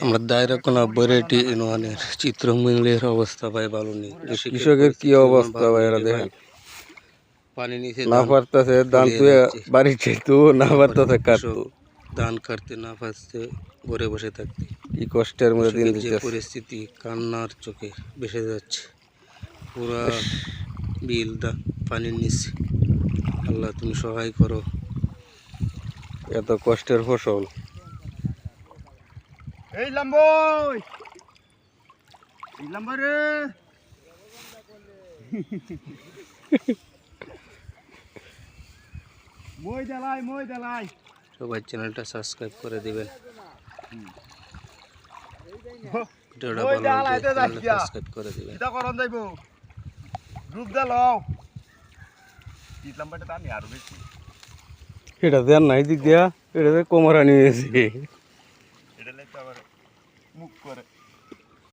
আমরা দায়রা কোন বরেটি ইনওয়ানের চিত্রমঙ্গলের অবস্থা ভাই ভালো নেই। কৃষকের কি অবস্থা ভাই, এরা দেখেন পানি নিচে না পারতেছে ধান তুই বাড়ি চাইতো, না পারতেছে কাটতো, ধান কাটতে না পারছে, ঘরে বসে থাকতে। কি কষ্টের মধ্যে দিন যে দিতেছে। পরিস্থিতি কান্নার চোখে ভেসে যাচ্ছে, পুরা বিল পানির নিচে। আল্লাহ তুমি সহায় করো। এত কষ্টের ফসল। এই লাম্বই রে মই দেলাই সবাই চ্যানেলটা সাবস্ক্রাইব করে দিবেন। ভিডিওটা ভালো লাগলে সাবস্ক্রাইব করে দিবেন। এটা করন যাইবো গ্রুপ দে লও এই লাম্বাটা তো আমি আরো বেশি এটা দেন নাই দিক দিয়া, এটা কোমরা নিয়েছে। এটা লেখা আবার মুখ করে